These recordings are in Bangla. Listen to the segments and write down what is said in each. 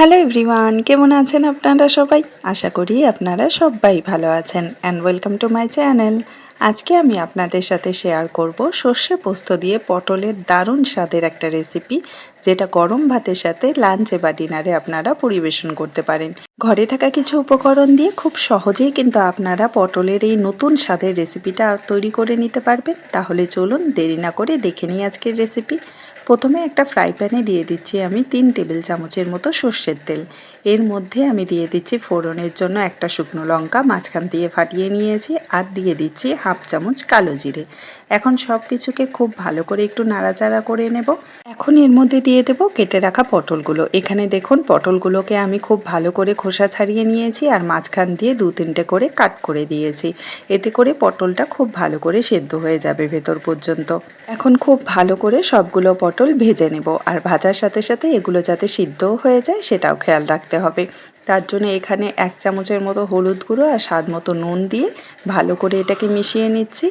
হ্যালো এভরিওয়ান, কেমন আছেন আপনারা সবাই? আশা করি আপনারা সবাই ভালো আছেন and welcome to my channel. আজকে আমি আপনাদের সাথে শেয়ার করব সর্ষে পোস্ত দিয়ে পটলের দারুণ স্বাদের একটা রেসিপি, যেটা গরম ভাতের সাথে লাঞ্চে বা ডিনারে আপনারা পরিবেশন করতে পারেন। ঘরে থাকা কিছু উপকরণ দিয়ে খুব সহজেই কিন্তু আপনারা পটলের এই নতুন স্বাদের রেসিপিটা তৈরি করে নিতে পারবেন। তাহলে চলুন দেরি না করে দেখে নিই আজকের রেসিপি। প্রথমে একটা ফ্রাই প্যানে দিয়ে দিচ্ছি আমি 3 টেবিল চামচের মতো সর্ষের তেল। এর মধ্যে আমি দিয়ে দিচ্ছি ফোড়নের জন্য একটা শুকনো লঙ্কা মাঝখান দিয়ে ফাটিয়ে নিয়েছি, আর দিয়ে দিচ্ছি হাফ চামচ কালো জিরে। এখন সব কিছুকে খুব ভালো করে একটু নাড়াচাড়া করে নেব। এখন এর মধ্যে দিয়ে দেব কেটে রাখা পটলগুলো। এখানে দেখুন পটলগুলোকে আমি খুব ভালো করে খোসা ছাড়িয়ে নিয়েছি আর মাঝখান দিয়ে 2-3টে করে কাট করে দিয়েছি। এতে করে পটলটা খুব ভালো করে সেদ্ধ হয়ে যাবে ভেতর পর্যন্ত। এখন খুব ভালো করে সবগুলো পটল ভেজে নেব, আর ভাজার সাথে সাথে এগুলো যাতে সিদ্ধও হয়ে যায় সেটাও খেয়াল রাখতে হবে। তার জন্য এখানে 1 চামচের মতো হলুদ গুঁড়ো আর স্বাদ মতো নুন দিয়ে ভালো করে এটাকে মিশিয়ে নিচ্ছি।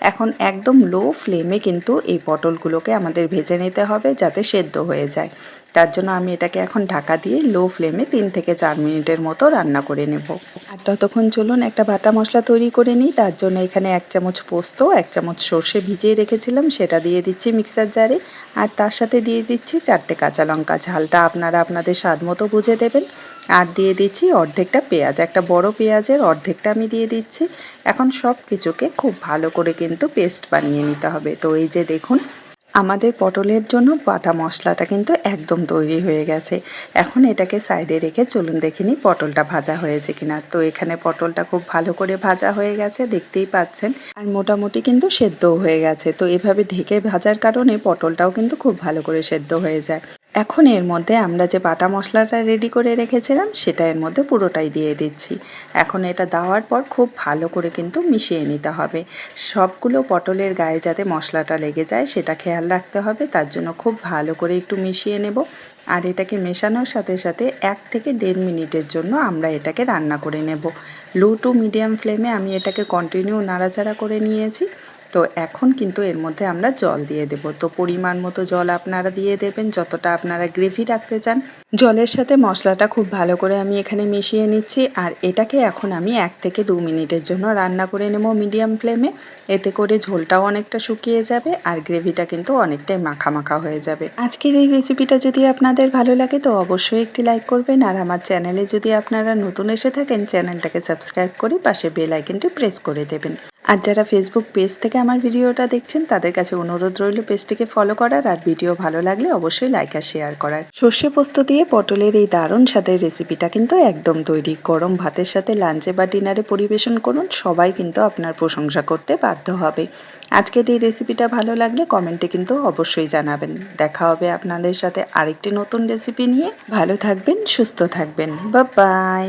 এখন একদম লো ফ্লেমে কিন্তু এই পটলগুলোকে আমাদের ভেজে নিতে হবে যাতে সেদ্ধ হয়ে যায়। তার জন্য আমি এটাকে এখন ঢাকা দিয়ে লো ফ্লেমে 3 থেকে 4 মিনিটের মতো রান্না করে নেব। আর ততক্ষণ চলুন একটা বাটা মশলা তৈরি করে নিই। তার জন্য এখানে 1 চামচ পোস্ত, 1 চামচ সর্ষে ভিজিয়ে রেখেছিলাম সেটা দিয়ে দিচ্ছি মিক্সার জারে, আর তার সাথে দিয়ে দিচ্ছি 4টে কাঁচা লঙ্কা। ঝালটা আপনারা আপনাদের স্বাদ মতো বুঝে দেবেন। আর দিয়ে দিচ্ছি অর্ধেকটা পেঁয়াজ, একটা বড় পেঁয়াজের অর্ধেকটা আমি দিয়ে দিচ্ছি। এখন সব কিছুকে খুব ভালো করে কিন্তু পেস্ট বানিয়ে নিতে হবে। তো এই যে দেখুন, আমাদের পটলের জন্য বাটা মশলাটা কিন্তু একদম তৈরি হয়ে গেছে। এখন এটাকে সাইডে রেখে চলুন দেখে নিই পটলটা ভাজা হয়েছে কিনা। তো এখানে পটলটা খুব ভালো করে ভাজা হয়ে গেছে, দেখতেই পাচ্ছেন, আর মোটামুটি কিন্তু সেদ্ধও হয়ে গেছে। তো এভাবে ঢেকে ভাজার কারণে পটলটাও কিন্তু খুব ভালো করে সেদ্ধ হয়ে যায়। এখন এর মধ্যে আমরা যে বাটা মশলাটা রেডি করে রেখেছিলাম সেটা এর মধ্যে পুরোটাই দিয়ে দিচ্ছি। এখন এটা দেওয়ার পর খুব ভালো করে কিন্তু মিশিয়ে নিতে হবে। সবগুলো পটলের গায়ে যাতে মশলাটা লেগে যায় সেটা খেয়াল রাখতে হবে। তার জন্য খুব ভালো করে একটু মিশিয়ে নেব। আর এটাকে মেশানোর সাথে সাথে 1 থেকে 1.5 মিনিটের জন্য আমরা এটাকে রান্না করে নেব। লো টু মিডিয়াম ফ্লেমে আমি এটাকে কন্টিনিউ নাড়াচাড়া করে নিয়েছি। তো এখন কিন্তু এর মধ্যে আমরা জল দিয়ে দেব। তো পরিমাণ মতো জল আপনারা দিয়ে দেবেন যতটা আপনারা গ্রেভি রাখতে চান। জলের সাথে মশলাটা খুব ভালো করে আমি এখানে মিশিয়ে নিচ্ছি, আর এটাকে এখন আমি 1 থেকে 2 মিনিটের জন্য রান্না করে নেব মিডিয়াম ফ্লেমে। এতে করে ঝোলটাও অনেকটা শুকিয়ে যাবে আর গ্রেভিটা কিন্তু অনেকটাই মাখা মাখা হয়ে যাবে। আজকের এই রেসিপিটা যদি আপনাদের ভালো লাগে তো অবশ্যই একটি লাইক করবেন, আর আমার চ্যানেলে যদি আপনারা নতুন এসে থাকেন চ্যানেলটাকে সাবস্ক্রাইব করে পাশে বেল আইকনটি প্রেস করে দেবেন। আর যারা ফেসবুক পেজ থেকে আমার ভিডিওটা দেখছেন তাদের কাছে অনুরোধ রইল পেজটিকে ফলো করার, আর ভিডিও ভালো লাগলে অবশ্যই লাইক আর শেয়ার করার। সর্ষে পোস্ত দিয়ে পটলের এই দারুণ স্বাদের রেসিপিটা কিন্তু একদম তৈরি। গরম ভাতের সাথে লাঞ্চে বা ডিনারে পরিবেশন করুন, সবাই কিন্তু আপনার প্রশংসা করতে বাধ্য হবে। আজকের এই রেসিপিটা ভালো লাগলে কমেন্টে কিন্তু অবশ্যই জানাবেন। দেখা হবে আপনাদের সাথে আরেকটি নতুন রেসিপি নিয়ে। ভালো থাকবেন, সুস্থ থাকবেন। Bye bye.